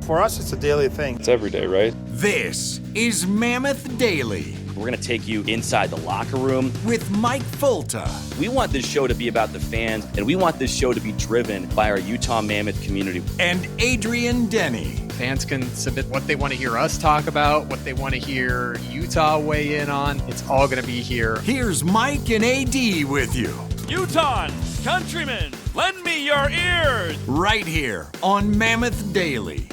For us, it's a daily thing. It's every day, right? This is Mammoth Daily We're going to take you inside the locker room with Mike Fulta. We want this show to be about the fans, and we want this show to be driven by our Utah Mammoth community. And Adrian Denny. Fans can submit what they want to hear us talk about, what they want to hear Utah weigh in on. It's all going to be here. Here's Mike and AD with you. Utahns, countrymen, lend me your ears. Right here on Mammoth Daily.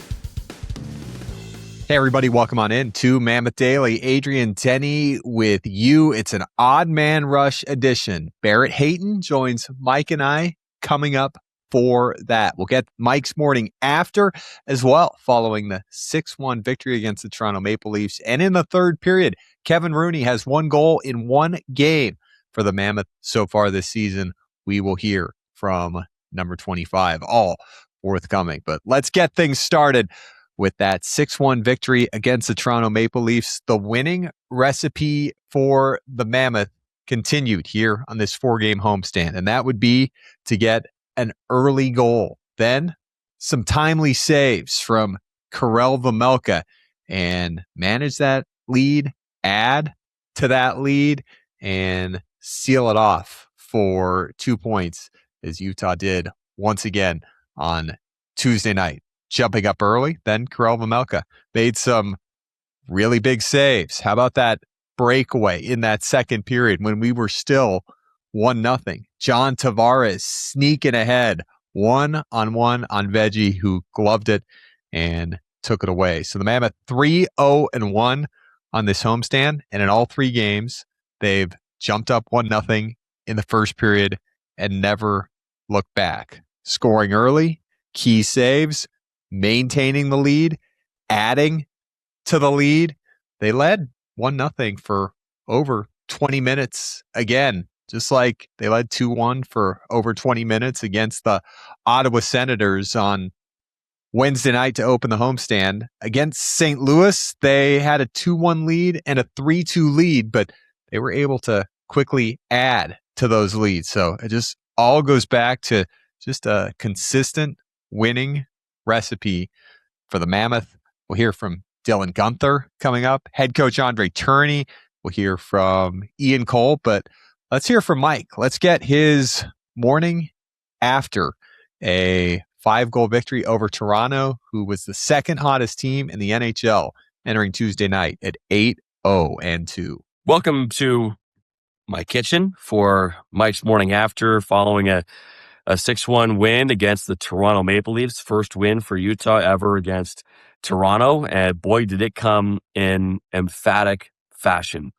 Hey, everybody, welcome on in to Mammoth Daily. Adrian Denny with you. It's an Oddman Rush edition. Barrett Hayton joins Mike and I coming up for that. We'll get Mike's morning after as well, following the 6-1 victory against the Toronto Maple Leafs. And in the third period, Kevin Rooney has one goal in one game for the Mammoth so far this season. We will hear from number 25, all forthcoming. But let's get things started with that 6-1 victory against the Toronto Maple Leafs. The winning recipe for the Mammoth continued here on this 4-game homestand, and that would be to get an early goal. Then some timely saves from Karel Vejmelka and manage that lead, add to that lead, and seal it off for 2 points, as Utah did once again on Tuesday night. Jumping up early, then Karel Vejmelka made some really big saves. How about that breakaway in that second period when we were still 1-0? John Tavares sneaking ahead, 1-on-1 on Veggie, who gloved it and took it away. So the Mammoth 3-0-1 on this homestand, and in all 3 games, they've jumped up 1-0 in the first period and never looked back. Scoring early, key saves, maintaining the lead, adding to the lead. They led 1-0 for over 20 minutes again, just like they led 2-1 for over 20 minutes against the Ottawa Senators on Wednesday night to open the homestand. Against St. Louis, they had a 2-1 lead and a 3-2 lead, but they were able to quickly add to those leads. So it just all goes back to just a consistent winning recipe for the Mammoth. We'll hear from Dylan Guenther coming up. Head Coach Andre Tourigny. We'll hear from Ian Cole, but let's hear from Mike. Let's get his morning after a 5-goal victory over Toronto, who was the second hottest team in the NHL, entering Tuesday night at 8-0-2. Welcome to my kitchen for Mike's morning after, following a 6-1 win against the Toronto Maple Leafs. First win for Utah ever against Toronto. And boy, did it come in emphatic fashion.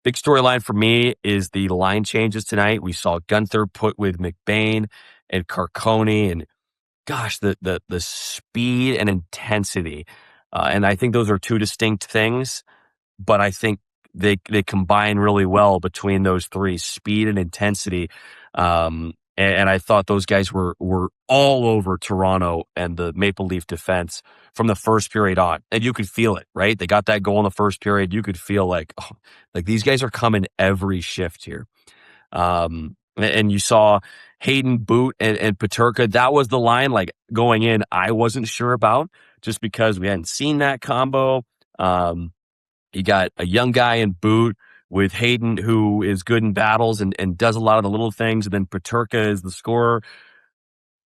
Big storyline for me is the line changes tonight. We saw Guenther put with McBain and Carcone, and gosh, the speed and intensity. And I think those are 2 distinct things, but I think they combine really well between those 3, speed and intensity. And I thought those guys were all over Toronto and the Maple Leaf defense from the first period on. And you could feel it, right? They got that goal in the first period. You could feel like these guys are coming every shift here. And you saw Hayton, Boot, and Peterka. That was the line, like, going in, I wasn't sure about, just because we hadn't seen that combo. You got a young guy in Boot with Hayton, who is good in battles and does a lot of the little things. And then Peterka is the scorer.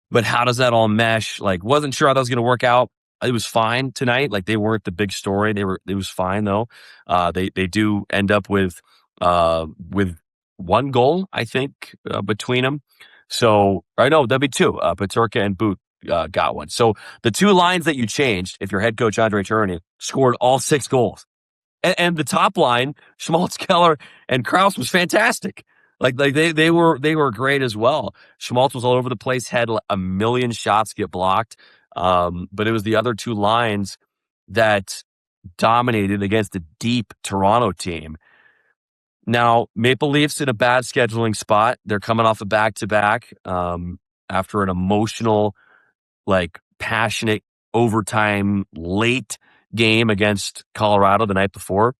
But how does that all mesh? Like, wasn't sure how that was going to work out. It was fine tonight. Like, they weren't the big story. It was fine though. They do end up with 1 goal, I think, between them. So, I know that'd be 2. Peterka and Boot got 1. So the 2 lines that you changed, if you're head coach Andre Tourigny, scored all 6 goals. And the top line, Schmaltz, Keller, and Krause, was fantastic. Like they were great as well. Schmaltz was all over the place, had a million shots get blocked. But it was the other 2 lines that dominated against a deep Toronto team. Now, Maple Leafs in a bad scheduling spot. They're coming off a back-to-back after an emotional, passionate overtime late game against Colorado the night before.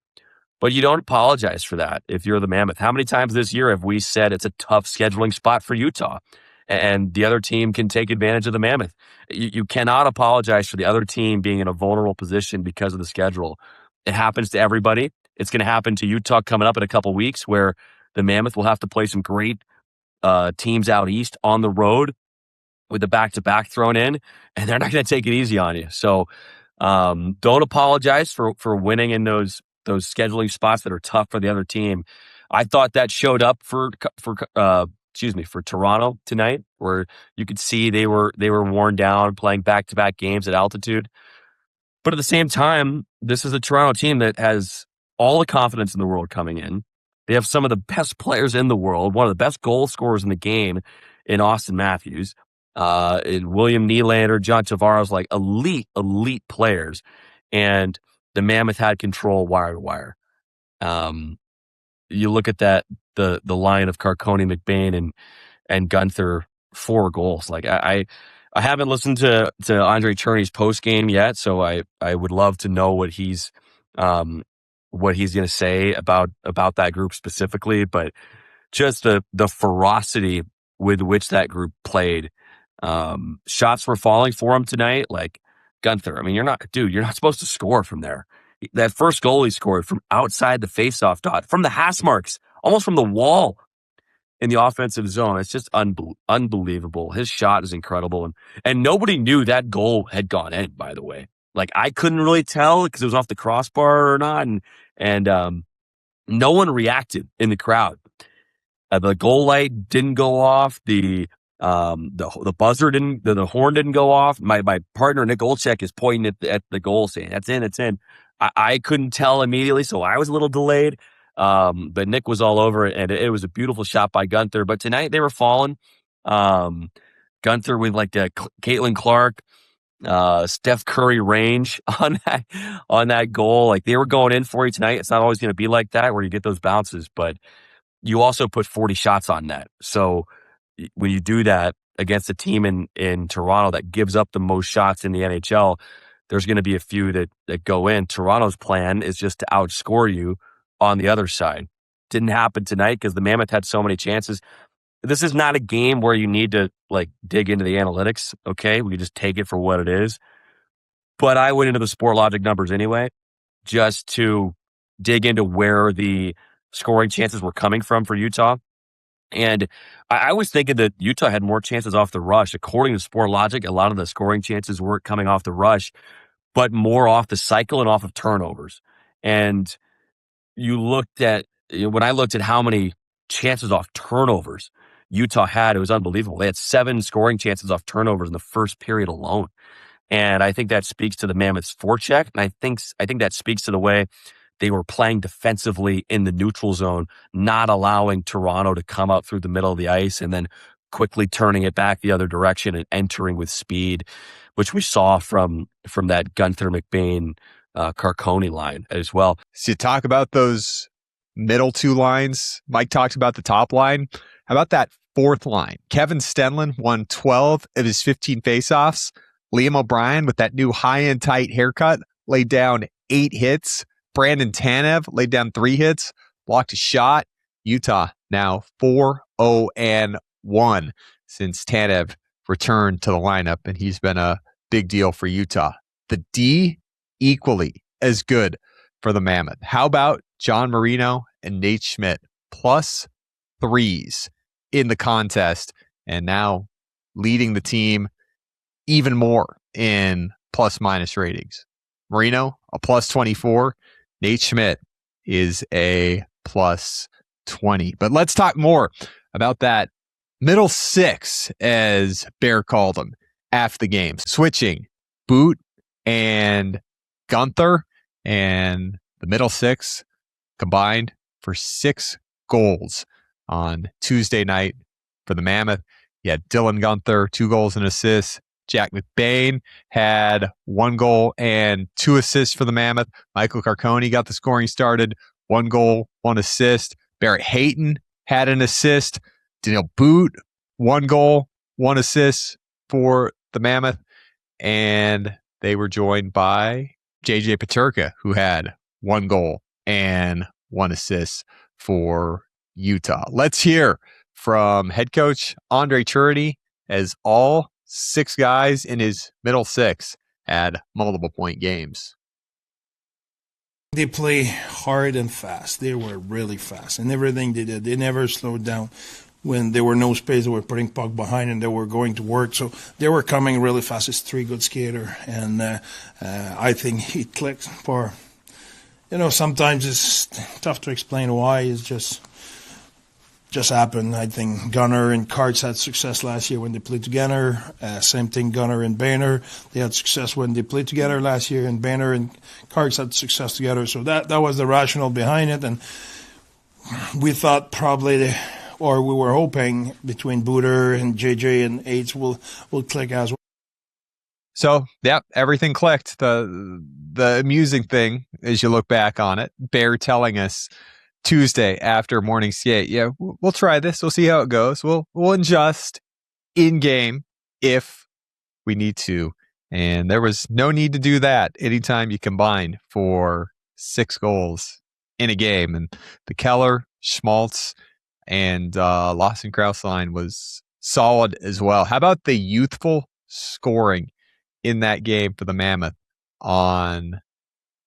But you don't apologize for that if you're the Mammoth. How many times this year have we said it's a tough scheduling spot for Utah? and the other team can take advantage of the Mammoth. You cannot apologize for the other team being in a vulnerable position because of the schedule. It happens to everybody. It's going to happen to Utah coming up in a couple weeks, where the Mammoth will have to play some great teams out east on the road with the back-to-back thrown in, and they're not going to take it easy on you. So don't apologize for winning in those scheduling spots that are tough for the other team. I thought that showed up for Toronto tonight, where you could see they were worn down playing back-to-back games at altitude. But at the same time, this is a Toronto team that has all the confidence in the world coming in. They have some of the best players in the world, one of the best goal scorers in the game in Austin Matthews, in William Nylander, John Tavares, like elite players. And the Mammoth had control wire to wire. You look at that, the line of Carcone, McBain, and Guenther, 4 goals. Like I haven't listened to Andre Tourigny's post game yet, so I would love to know what he's going to say about that group specifically. But just the ferocity with which that group played. Shots were falling for him tonight. Like Guenther, I mean, you're not supposed to score from there. That first goal he scored from outside the faceoff dot, from the hash marks, almost from the wall in the offensive zone. It's just unbelievable. His shot is incredible. And nobody knew that goal had gone in, by the way. Like, I couldn't really tell because it was off the crossbar or not. And no one reacted in the crowd. The goal light didn't go off. The buzzer didn't, the horn didn't go off. My partner, Nick Olczyk, is pointing at the goal saying, "That's in, it's in." I couldn't tell immediately, so I was a little delayed. But Nick was all over it, and it was a beautiful shot by Guenther. But tonight they were falling. Guenther with like Caitlin Clark, Steph Curry range on that goal. Like, they were going in for you tonight. It's not always going to be like that where you get those bounces, but you also put 40 shots on net. So when you do that against a team in Toronto that gives up the most shots in the NHL, there's going to be a few that go in. Toronto's plan is just to outscore you on the other side. Didn't happen tonight because the Mammoth had so many chances. This is not a game where you need to like dig into the analytics. Okay, we just take it for what it is. But I went into the Sport Logic numbers anyway, just to dig into where the scoring chances were coming from for Utah. And I was thinking that Utah had more chances off the rush. According to Sport Logic, a lot of the scoring chances weren't coming off the rush, but more off the cycle and off of turnovers. And when I looked at how many chances off turnovers Utah had, it was unbelievable. They had 7 scoring chances off turnovers in the first period alone. And I think that speaks to the Mammoth's forecheck. And I think that speaks to the way they were playing defensively in the neutral zone, not allowing Toronto to come out through the middle of the ice and then quickly turning it back the other direction and entering with speed, which we saw from that Guenther, McBain, Carcone line as well. So you talk about those middle 2 lines. Mike talked about the top line. How about that 4th line? Kevin Stenlund won 12 of his 15 faceoffs. Liam O'Brien, with that new high-end tight haircut, laid down 8 hits. Brandon Tanev laid down 3 hits, blocked a shot. Utah now 4-0-1 since Tanev returned to the lineup, and he's been a big deal for Utah. The D, equally as good for the Mammoth. How about John Marino and Nate Schmidt? Plus 3s in the contest, and now leading the team even more in plus-minus ratings. Marino, a plus 24. Nate Schmidt is a plus 20. But let's talk more about that middle 6, as Bear called them, after the game. Switching Boot and Guenther, and the middle 6 combined for 6 goals on Tuesday night for the Mammoth. You had Dylan Guenther, 2 goals and assists. Jack McBain had 1 goal and 2 assists for the Mammoth. Michael Carcone got the scoring started, 1 goal, 1 assist. Barrett Hayton had an assist. Daniel Boot, 1 goal, 1 assist for the Mammoth. And they were joined by JJ Peterka, who had 1 goal and 1 assist for Utah. Let's hear from head coach Andre Tourigny, as all 6 guys in his middle 6 had multiple point games. They play hard and fast. They were really fast. And everything they did, they never slowed down. When there were no space, they were putting puck behind and they were going to work. So they were coming really fast. It's 3 good skater. And I think he clicked for, sometimes it's tough to explain why. It's just happened. I think Guenther and Karts had success last year when they played together. Same thing, Guenther and Banner. They had success when they played together last year, and Banner and Karts had success together. So that was the rationale behind it. And we thought probably, we were hoping between Booter and JJ and Aids will click as well. So, yeah, everything clicked. The amusing thing, as you look back on it, Bear telling us Tuesday after morning skate, yeah, we'll try this. We'll see how it goes. We'll adjust in game if we need to. And there was no need to do that anytime you combine for 6 goals in a game. And the Keller, Schmaltz, and Lawson Krause line was solid as well. How about the youthful scoring in that game for the Mammoth on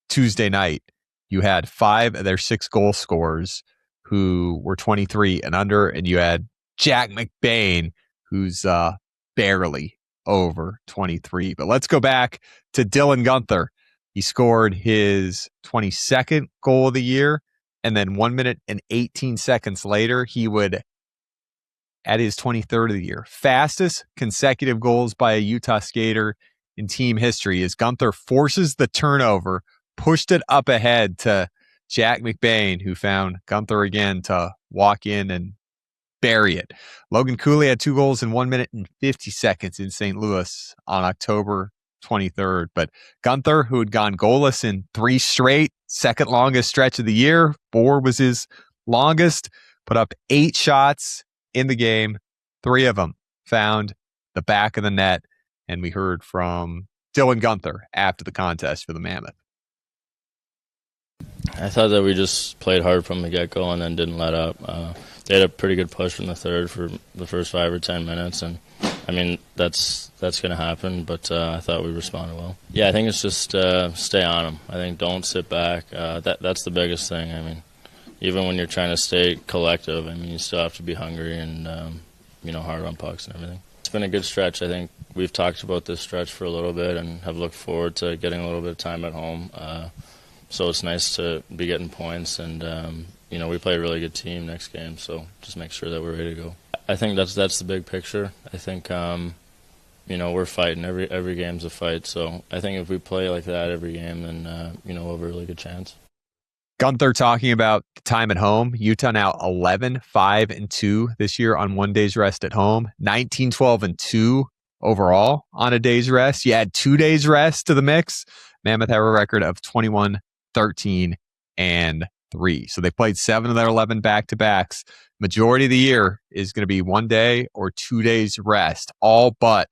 Tuesday night? You had 5 of their 6 goal scorers who were 23 and under, and you had Jack McBain, who's barely over 23. But let's go back to Dylan Guenther. He scored his 22nd goal of the year, and then 1 minute and 18 seconds later, he would add his 23rd of the year. Fastest consecutive goals by a Utah skater in team history as Guenther forces the turnover, pushed it up ahead to Jack McBain, who found Guenther again to walk in and bury it. Logan Cooley had 2 goals in 1 minute and 50 seconds in St. Louis on October 23rd. But Guenther, who had gone goalless in 3 straight, second longest stretch of the year, 4 was his longest, put up 8 shots in the game. 3 of them found the back of the net. And we heard from Dylan Guenther after the contest for the Mammoth. I thought that we just played hard from the get-go and then didn't let up. They had a pretty good push in the third for the first 5 or 10 minutes, and I mean that's going to happen. But I thought we responded well. Yeah, I think it's just stay on them. I think don't sit back. That's the biggest thing. I mean, even when you're trying to stay collective, I mean you still have to be hungry and hard on pucks and everything. It's been a good stretch. I think we've talked about this stretch for a little bit and have looked forward to getting a little bit of time at home. So it's nice to be getting points, and we play a really good team next game. So just make sure that we're ready to go. I think that's the big picture. I think we're fighting. Every game's a fight. So I think if we play like that every game, then we'll have a really good chance. Guenther talking about the time at home. Utah now 11-5-2 this year on 1 day's rest at home. 19-12-2 overall on a day's rest. You add 2 days rest to the mix. Mammoth have a record of 21-13-3. So they played 7 of their 11 back-to-backs. Majority of the year is going to be 1 day or 2 days rest, all but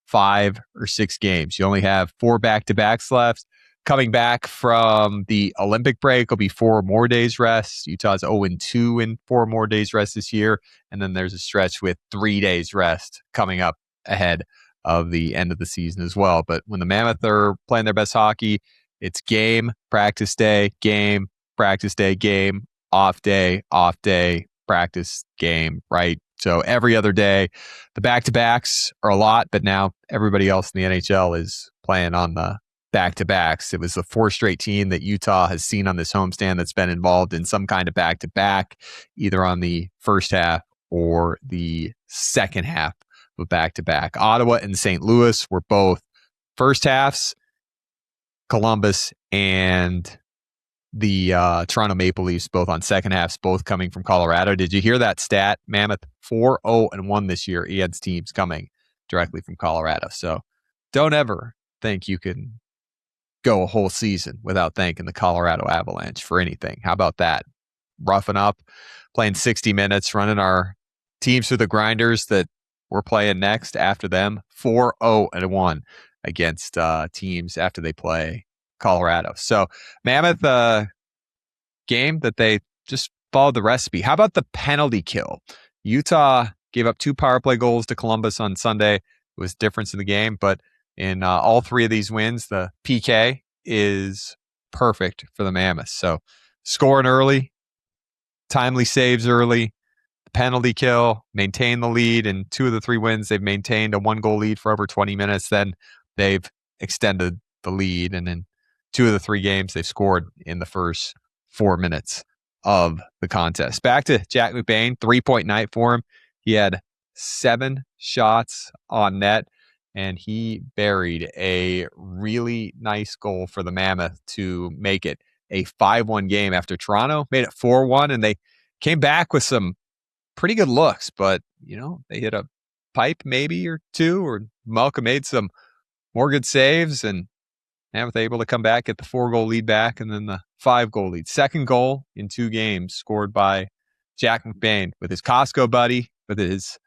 5 or 6 games. You only have 4 back-to-backs left. Coming back from the Olympic break will be 4 more days rest. Utah's 0-2 in 4 more days rest this year. And then there's a stretch with 3 days rest coming up ahead of the end of the season as well. But when the Mammoth are playing their best hockey, it's game, practice day, game, practice day, game, off day, practice, game, right? So every other day, the back-to-backs are a lot, but now everybody else in the NHL is playing on the back-to-backs. It was the 4th straight team that Utah has seen on this homestand that's been involved in some kind of back-to-back, either on the first half or the second half of back-to-back. Ottawa and St. Louis were both first halves. Columbus and the Toronto Maple Leafs both on second halves, both coming from Colorado. Did you hear that stat? Mammoth 4-0-1 this year against teams coming directly from Colorado. So don't ever think you can go a whole season without thanking the Colorado Avalanche for anything. How about that? Roughing up, playing 60 minutes, running our teams through the grinders that we're playing next after them. 4-0-1 against teams after they play Colorado. So Mammoth game that they just followed the recipe. How about the penalty kill? Utah gave up 2 power play goals to Columbus on Sunday. It was difference in the game, but in all 3 of these wins, the PK is perfect for the Mammoths. So scoring early, timely saves early, penalty kill, maintain the lead. In 2 of the 3 wins, they've maintained a 1-goal lead for over 20 minutes. Then they've extended the lead. And in 2 of the 3 games, they've scored in the first 4 minutes of the contest. Back to Jack McBain, 3-point night for him. He had 7 shots on net, and he buried a really nice goal for the Mammoth to make it a 5-1 game after Toronto made it 4-1, and they came back with some pretty good looks, but, they hit a pipe maybe or 2, or Malcolm made some more good saves, and Mammoth able to come back, get the 4-goal lead back, and then the 5-goal lead. Second goal in 2 games scored by Jack McBain with his Costco buddy, with his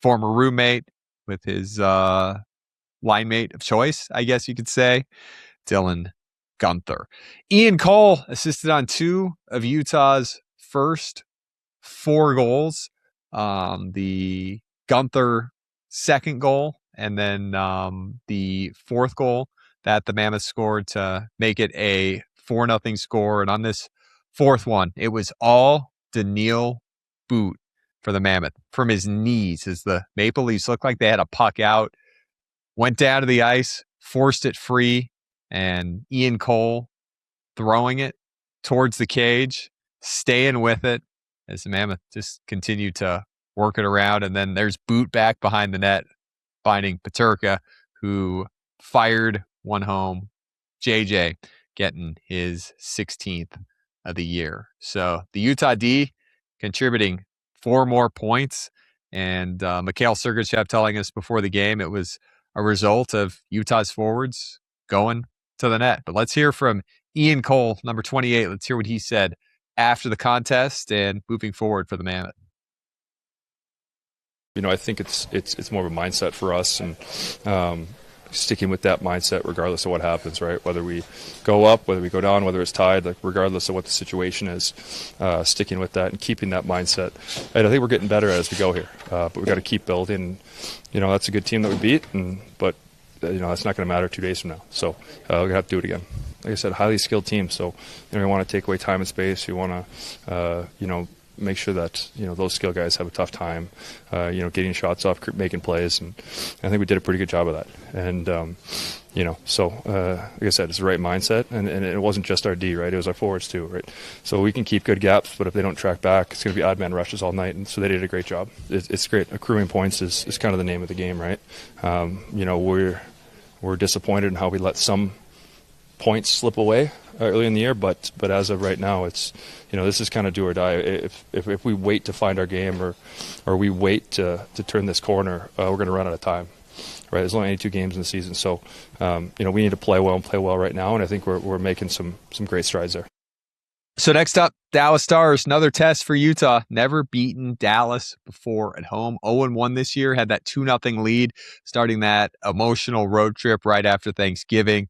former roommate, with his line mate of choice, I guess you could say, Dylan Guenther. Ian Cole assisted on 2 of Utah's first 4 goals. The Guenther second goal, and then the 4th goal that the Mammoth scored to make it a 4-0 score. And on this 4th one, it was all Daniil Boot for the Mammoth from his knees, as the Maple Leafs looked like they had a puck out, went down to the ice, forced it free, and Ian Cole throwing it towards the cage, staying with it as the Mammoth just continued to work it around. And then there's Boot back behind the net, finding Peterka, who fired one home. JJ getting his 16th of the year. So the Utah D contributing 4 more points. And Mikhail Sergachev telling us before the game it was a result of Utah's forwards going to the net. But let's hear from Ian Cole, number 28. Let's hear what he said after the contest and moving forward for the Mammoth. I think it's more of a mindset for us, and sticking with that mindset regardless of what happens, right? Whether we go up, whether we go down, whether it's tied, like regardless of what the situation is, sticking with that and keeping that mindset. And I think we're getting better as we go here, but we got to keep building. That's a good team that we beat, but that's not going to matter 2 days from now. So we're going to have to do it again. Like I said, highly skilled team. So we want to take away time and space. We want to, make sure that those skill guys have a tough time, getting shots off, making plays, and I think we did a pretty good job of that. And like I said, it's the right mindset, and it wasn't just our D, right? It was our forwards too, right? So we can keep good gaps, but if they don't track back, it's going to be Oddman Rushes all night, and so they did a great job. It's great. Accruing points is kind of the name of the game, right? We're disappointed in how we let some points slip away early in the year, but as of right now, it's this is kind of do or die. If we wait to find our game or we wait to turn this corner, we're going to run out of time. Right, there's only 82 games in the season, so we need to play well right now, and I think we're making some great strides there. So next up, Dallas Stars, another test for Utah. Never beaten Dallas before at home. 0-1 this year, had that 2-0 lead, starting that emotional road trip right after Thanksgiving.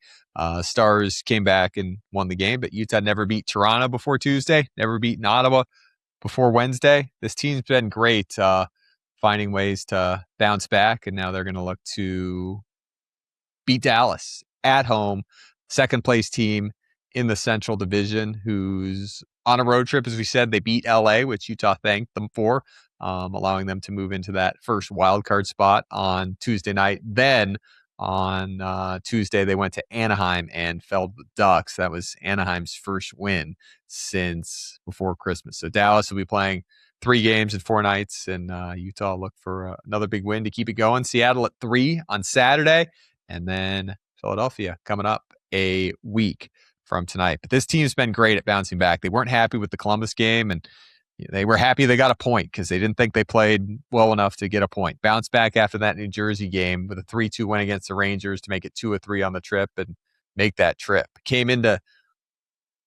Stars came back and won the game, but Utah never beat Toronto before Tuesday, never beaten Ottawa before Wednesday. This team's been great, finding ways to bounce back, and now they're going to look to beat Dallas at home, second place team in the Central Division, who's on a road trip. As we said, they beat LA, which Utah thanked them for, allowing them to move into that first wild card spot on Tuesday night. Then on Tuesday, they went to Anaheim and felled the Ducks. That was Anaheim's first win since before Christmas. So Dallas will be playing 3 games in 4 nights, and Utah look for another big win to keep it going. Seattle at 3 on Saturday, and then Philadelphia coming up a week from tonight. But this team's been great at bouncing back. They weren't happy with the Columbus game, and they were happy they got a point because they didn't think they played well enough to get a point. Bounced back after that New Jersey game with a 3-2 win against the Rangers to make it 2-3 on the trip and make that trip. Came into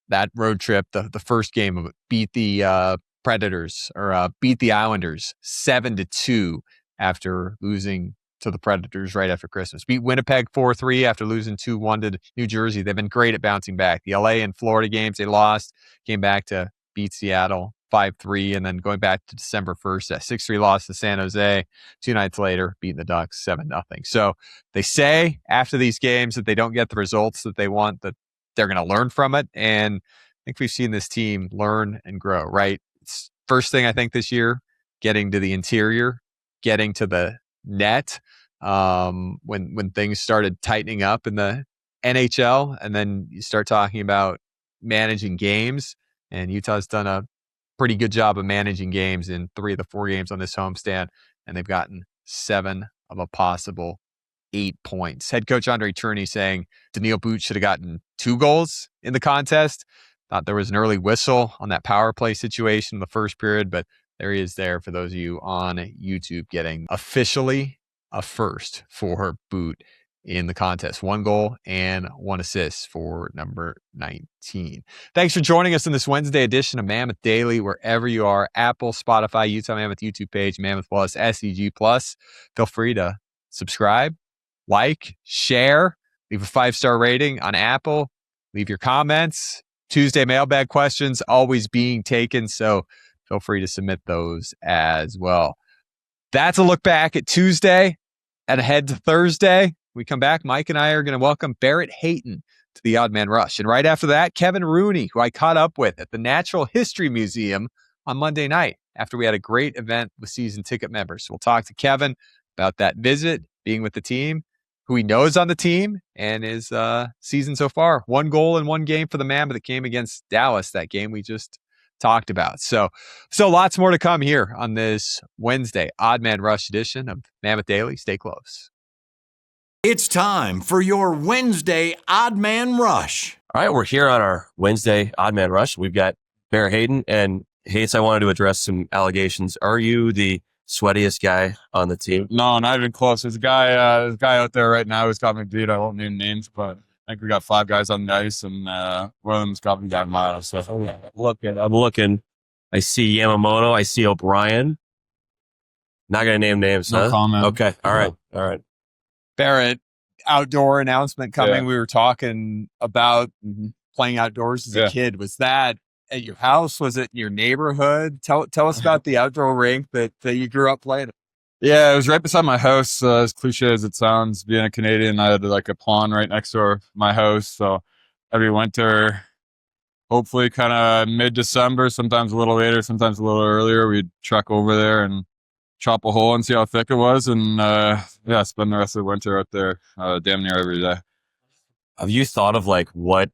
that road trip, the first game of it, beat the Predators, or beat the Islanders 7-2 after losing to the Predators right after Christmas. Beat Winnipeg 4-3 after losing 2-1 to New Jersey. They've been great at bouncing back. The LA and Florida games they lost, came back to beat Seattle 5-3, and then going back to December 1st, that 6-3 loss to San Jose. 2 nights later, beating the Ducks 7-0. So they say after these games that they don't get the results that they want, that they're going to learn from it. And I think we've seen this team learn and grow, right? It's first thing I think this year, getting to the interior, getting to the net, when things started tightening up in the NHL, and then you start talking about managing games, and Utah's done a pretty good job of managing games in 3 of the 4 games on this homestand, and they've gotten 7 of a possible 8 points. Head coach Andre Tourigny saying Daniil But should have gotten 2 goals in the contest. Thought there was an early whistle on that power play situation in the first period, but there he is there for those of you on YouTube, getting officially a first for But in the contest. 1 goal and 1 assist for number 19. Thanks for joining us in this Wednesday edition of Mammoth Daily, wherever you are, Apple, Spotify, Utah Mammoth YouTube page, Mammoth Plus, SEG Plus. Feel free to subscribe, like, share, leave a 5-star rating on Apple, leave your comments. Tuesday mailbag questions always being taken, so feel free to submit those as well. That's a look back at Tuesday and ahead to Thursday. We come back, Mike and I are going to welcome Barrett Hayton to the Oddman Rush. And right after that, Kevin Rooney, who I caught up with at the Natural History Museum on Monday night after we had a great event with season ticket members. So we'll talk to Kevin about that visit, being with the team, who he knows on the team, and his season so far. 1 goal in 1 game for the Mammoth that came against Dallas, that game we just talked about. So lots more to come here on this Wednesday Oddman Rush edition of Mammoth Daily. Stay close. It's time for your Wednesday Oddman Rush. All right, we're here on our Wednesday Oddman Rush. We've got Barrett Hayton. And Hayes, I wanted to address some allegations. Are you the sweatiest guy on the team? No, not even close. There's a guy out there right now who's got me beat. I won't name names, but I think we got 5 guys on the ice, and one of them's got me down miles. So I'm looking. I see Yamamoto. I see O'Brien. Not going to name names, no huh? comment. Okay. All right. Barrett, outdoor announcement coming. Yeah. We were talking about playing outdoors as a kid. Was that at your house? Was it in your neighborhood? Tell us about the outdoor rink that you grew up playing. Yeah, it was right beside my house. As cliche as it sounds, being a Canadian, I had like a pond right next door my house. So every winter, hopefully kind of mid-December, sometimes a little later, sometimes a little earlier, we'd truck over there and chop a hole and see how thick it was, and spend the rest of the winter out there damn near every day. Have you thought of like what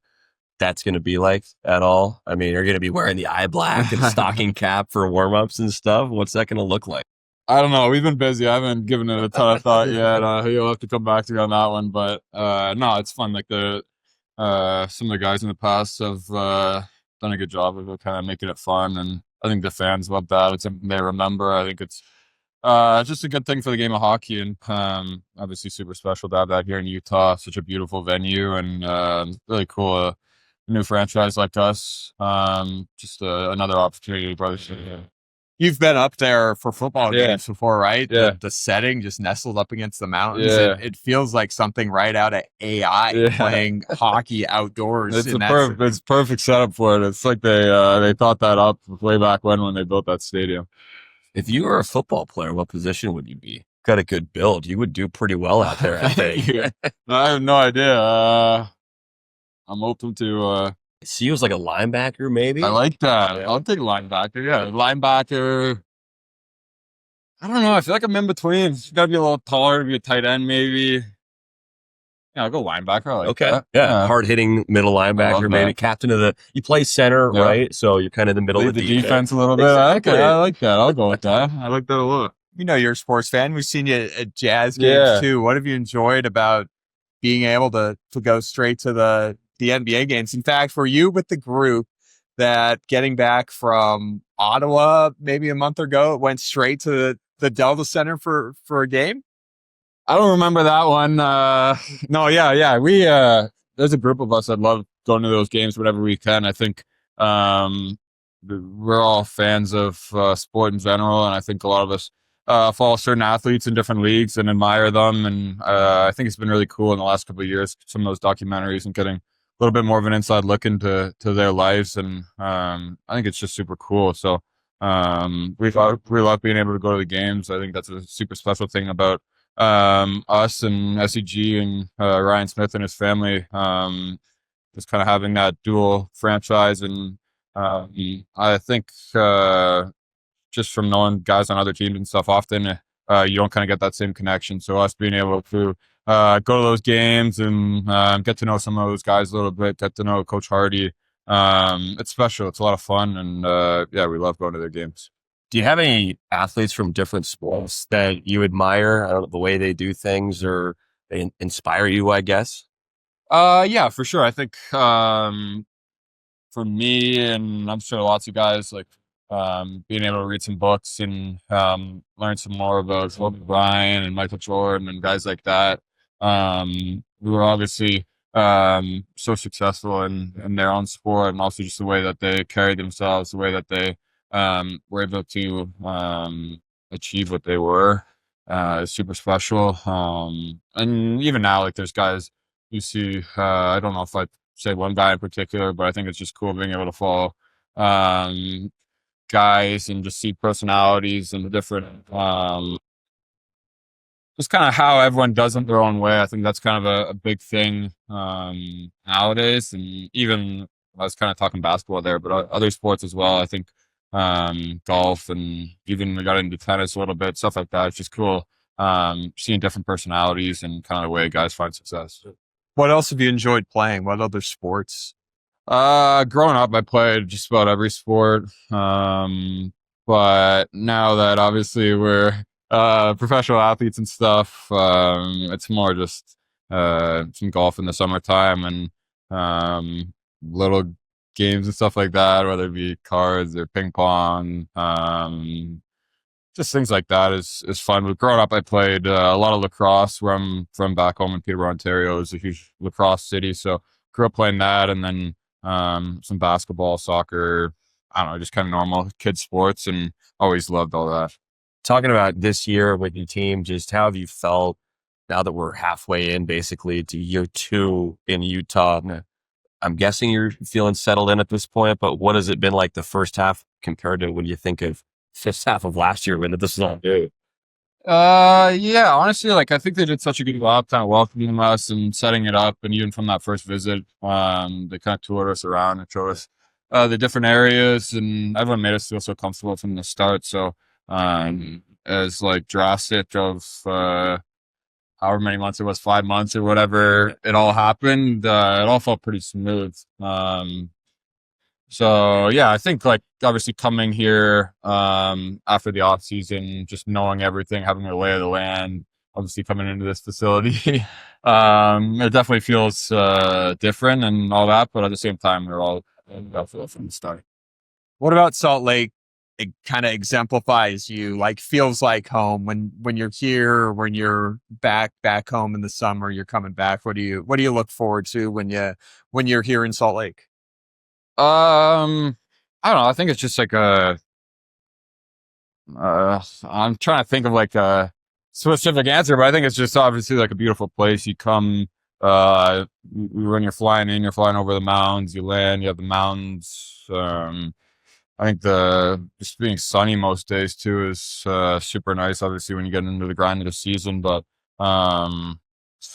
that's going to be like at all? I mean, you're going to be wearing the eye black and stocking cap for warm-ups and stuff. What's that going to look like? I don't know. We've been busy. I haven't given it a ton of thought yet. You'll have to come back to me on that one. But no, it's fun. Like some of the guys in the past have done a good job of kind of making it fun, and I think the fans love that. It's something they remember. I think it's just a good thing for the game of hockey, and obviously super special to have that here in Utah. Such a beautiful venue, and really cool. A new franchise like us. Just another opportunity, brothers. You've been up there for football games before, right? Yeah. The setting just nestled up against the mountains. Yeah. It feels like something right out of AI playing hockey outdoors. It's perfect setup for it. It's like they thought that up way back when they built that stadium. If you were a football player, what position would you be? Got a good build. You would do pretty well out there, I think. I have no idea. I'm open to... See you as like a linebacker, maybe? I like that. I'll take linebacker. Yeah, linebacker. I don't know. I feel like I'm in between. You got to be a little taller to be a tight end, maybe. Yeah, I'll go linebacker. I like that. Yeah. Hard-hitting middle linebacker, maybe. Captain of the... You play center, right? So you're kind of the middle of the defense a little bit. Exactly. I like that. I'll go with that. I like that a lot. You know, you're a sports fan. We've seen you at Jazz games, too. What have you enjoyed about being able to go straight to the NBA games? In fact, were you with the group that getting back from Ottawa maybe a month ago, it went straight to the Delta Center for a game? I don't remember that one. No, yeah. We there's a group of us that love going to those games whenever we can. I think we're all fans of sport in general, and I think a lot of us follow certain athletes in different leagues and admire them. And I think it's been really cool in the last couple of years, some of those documentaries and getting little bit more of an inside look into their lives, and I think it's just super cool. So we love being able to go to the games. I think that's a super special thing about us and SEG and Ryan Smith and his family. Just kind of having that dual franchise, and I think just from knowing guys on other teams and stuff, often you don't kind of get that same connection. So us being able to go to those games and get to know some of those guys a little bit, get to know Coach Hardy, it's special. It's a lot of fun, and yeah, we love going to their games. Do you have any athletes from different sports that you admire? I don't know, the way they do things, or they inspire you, I guess? Yeah, for sure. I think for me, and I'm sure lots of guys, like being able to read some books and learn some more about Kobe Bryant and Michael Jordan and guys like that. We were obviously so successful in their own sport, and also just the way that they carried themselves, the way that they were able to achieve what they were is super special. And even now, like, there's guys you see, I don't know if I'd say one guy in particular, but I think it's just cool being able to follow guys and just see personalities and the different just kind of how everyone does it their own way. I think that's kind of a big thing nowadays. And even I was kind of talking basketball there, but other sports as well. I think golf, and even we got into tennis a little bit, stuff like that. It's just cool seeing different personalities and kind of the way guys find success. What else have you enjoyed playing? What other sports? Growing up, I played just about every sport. But now that obviously we're professional athletes and stuff, it's more just some golf in the summertime and little games and stuff like that, whether it be cards or ping pong. Just things like that is fun. But growing up, I played a lot of lacrosse, where I'm from back home in Peterborough, Ontario. It's a huge lacrosse city, so grew up playing that, and then some basketball, soccer. I don't know, just kind of normal kid sports, and always loved all that. Talking about this year with your team, just how have you felt now that we're halfway in basically to year 2 in Utah? I'm guessing you're feeling settled in at this point, but what has it been like the first half compared to when you think of first half of last year when this is all new? Yeah, honestly, like, I think they did such a good job kind of welcoming us and setting it up. And even from that first visit, they kind of toured us around and showed us the different areas, and everyone made us feel so comfortable from the start. So as like drastic of however many months it was, 5 months or whatever, it all happened, it all felt pretty smooth. So yeah, I think, like, obviously coming here after the off season, just knowing everything, having a lay of the land, obviously coming into this facility, it definitely feels different and all that. But at the same time, we're all from the start. What about Salt Lake? It kind of exemplifies you, like, feels like home when you're here, when you're back home in the summer, you're coming back. What do you look forward to when you're here in Salt Lake? I don't know. I think it's just like I'm trying to think of like a specific answer, but I think it's just obviously like a beautiful place. You come, when you're flying in, you're flying over the mountains, you land, you have the mountains. I think just being sunny most days too is super nice, obviously, when you get into the grind of the season. But I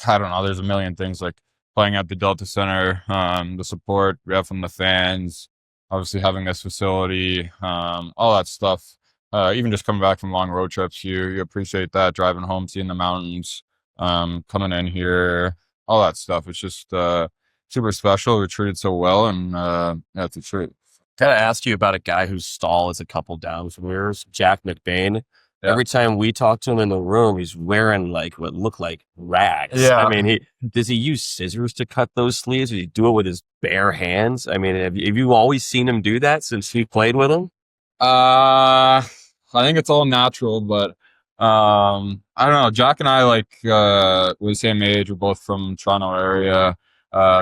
don't know, there's a million things, like playing at the Delta Center, the support we have from the fans, obviously having this facility, all that stuff. Even just coming back from long road trips, you appreciate that, driving home, seeing the mountains, coming in here, all that stuff. It's just super special. We're treated so well, and yeah, it's a treat. Kind of asked you about a guy whose stall is a couple down from yours, Jack McBain. Yeah. Every time we talk to him in the room, he's wearing like what look like rags. Yeah. I mean, does he use scissors to cut those sleeves? Does he do it with his bare hands? I mean, have you always seen him do that since you played with him? I think it's all natural, but I don't know. Jack and I, like, we're the same age. We're both from Toronto area.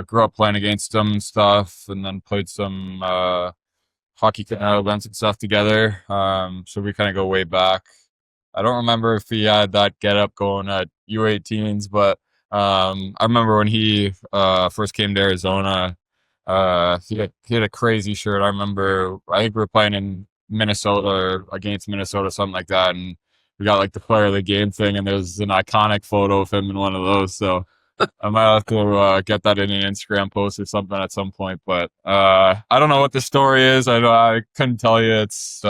Grew up playing against him and stuff, and then played some hockey events and stuff together. So we kind of go way back. I don't remember if he had that get up going at U18s, but I remember when he first came to Arizona, he had a crazy shirt. I think we were playing in Minnesota or against Minnesota, something like that, and we got like the player of the game thing, and there's an iconic photo of him in one of those. So I might have to get that in an Instagram post or something at some point. But I don't know what the story is. I couldn't tell you. It's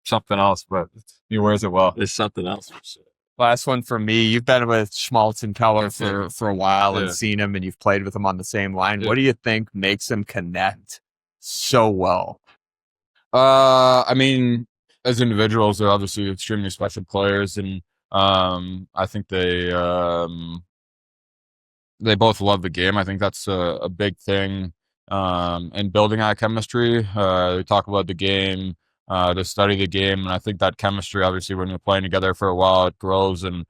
something else, but he wears it well. There's something else for sure. Last one for me. You've been with Schmaltz and Keller for a while and seen him, and you've played with him on the same line. What do you think makes them connect so well? I mean, as individuals, they're obviously extremely special players, and I think they both love the game. I think that's a big thing in building that chemistry. They talk about the game. To study the game, and I think that chemistry, obviously, when you're playing together for a while, it grows, and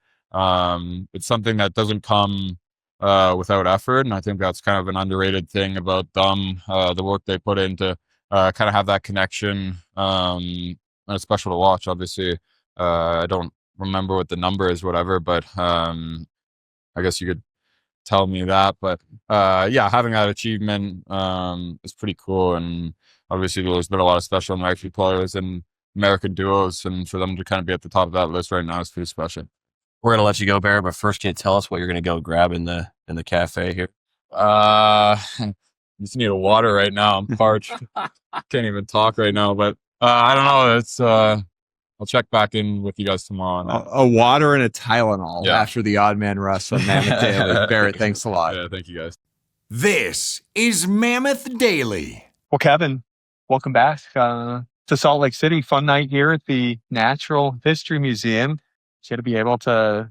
it's something that doesn't come without effort. And I think that's kind of an underrated thing about them, the work they put in to kind of have that connection. And it's special to watch. Obviously, I don't remember what the number is, whatever, but I guess you could tell me that. But yeah, having that achievement is pretty cool. And obviously, there's been a lot of special American players and American duos, and for them to kind of be at the top of that list right now is pretty special. We're gonna let you go, Barrett, but first, can you tell us what you're gonna go grab in the cafe here? Just need a water right now. I'm parched. Can't even talk right now, but I don't know. It's I'll check back in with you guys tomorrow on that. A water and a Tylenol after the Oddman Rush on Mammoth Daily. Barrett, thanks a lot. Yeah, thank you guys. This is Mammoth Daily. Well, Kevin, welcome back to Salt Lake City. Fun night here at the Natural History Museum. You to be able to,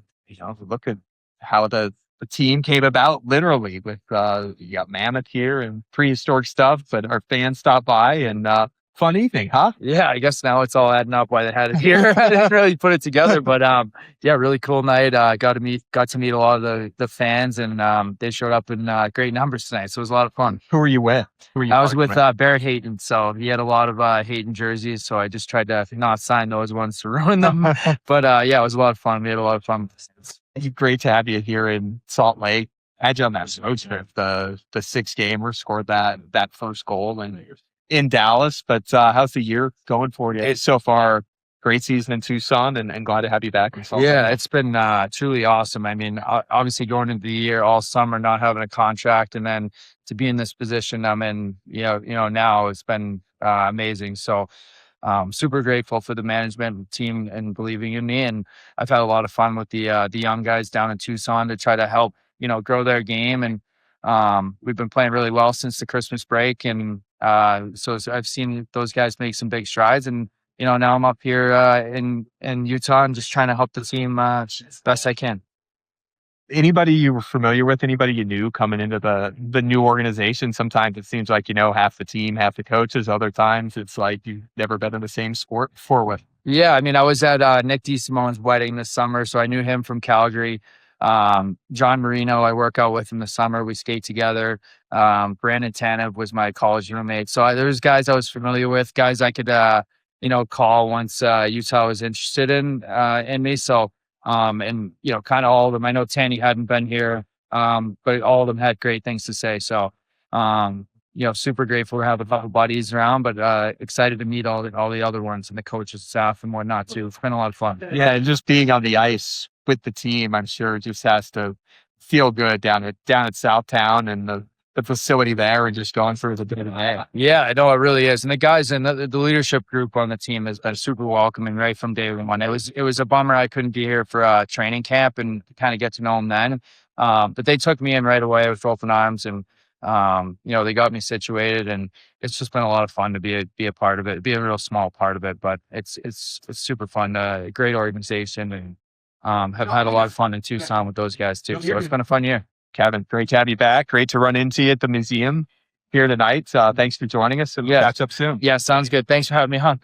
look at how the team came about, literally, with you got Mammoth here and prehistoric stuff, but our fans stopped by, and fun evening, huh? Yeah, I guess now it's all adding up why they had it here. I didn't really put it together, but yeah, really cool night. Got to meet a lot of the fans, and they showed up in great numbers tonight, so it was a lot of fun. Who were you with? I was with Barrett Hayton, so he had a lot of Hayton jerseys, so I just tried to not sign those ones to ruin them. But yeah, it was a lot of fun. We had a lot of fun. Great to have you here in Salt Lake. Had you on that road trip, the 6-gamer, scored that first goal in Dallas. But how's the year going for you so far? Great season in Tucson, and glad to have you back in Salt Lake. Yeah, it's been truly awesome. I mean, obviously going into the year all summer, not having a contract, and then to be in this position I'm in, now it's been amazing. So super grateful for the management team and believing in me. And I've had a lot of fun with the young guys down in Tucson to try to help, grow their game. And we've been playing really well since the Christmas break. And so I've seen those guys make some big strides. And, now I'm up here in Utah and just trying to help the team best I can. Anybody you were familiar with, anybody you knew coming into the new organization? Sometimes it seems like half the team, half the coaches. Other times it's like you've never been in the same sport before with. Yeah, I mean, I was at Nick DeSimone's wedding this summer, so I knew him from Calgary. John Marino, I work out with in the summer. We skate together. Brandon Tanev was my college roommate. So there's guys I was familiar with, guys I could call once Utah was interested in me. So and kind of all of them. I know Tanny hadn't been here, but all of them had great things to say. So super grateful to have a couple buddies around, but excited to meet all the other ones and the coaches, staff, and whatnot too. It's been a lot of fun. Yeah, and just being on the ice with the team, I'm sure just has to feel good down at Southtown and the facility there, and just going through the day. Yeah, I know it really is. And the guys and the leadership group on the team has been super welcoming right from day one. It was a bummer I couldn't be here for training camp and kind of get to know them then. But they took me in right away with open arms, and they got me situated, and it's just been a lot of fun to be a part of it, be a real small part of it. But it's super fun. Great organization, and have had a lot of fun in Tucson with those guys too. So it's been a fun year. Kevin, great to have you back. Great to run into you at the museum here tonight. Thanks for joining us, and we'll catch up soon. Yeah, sounds good. Thanks for having me on.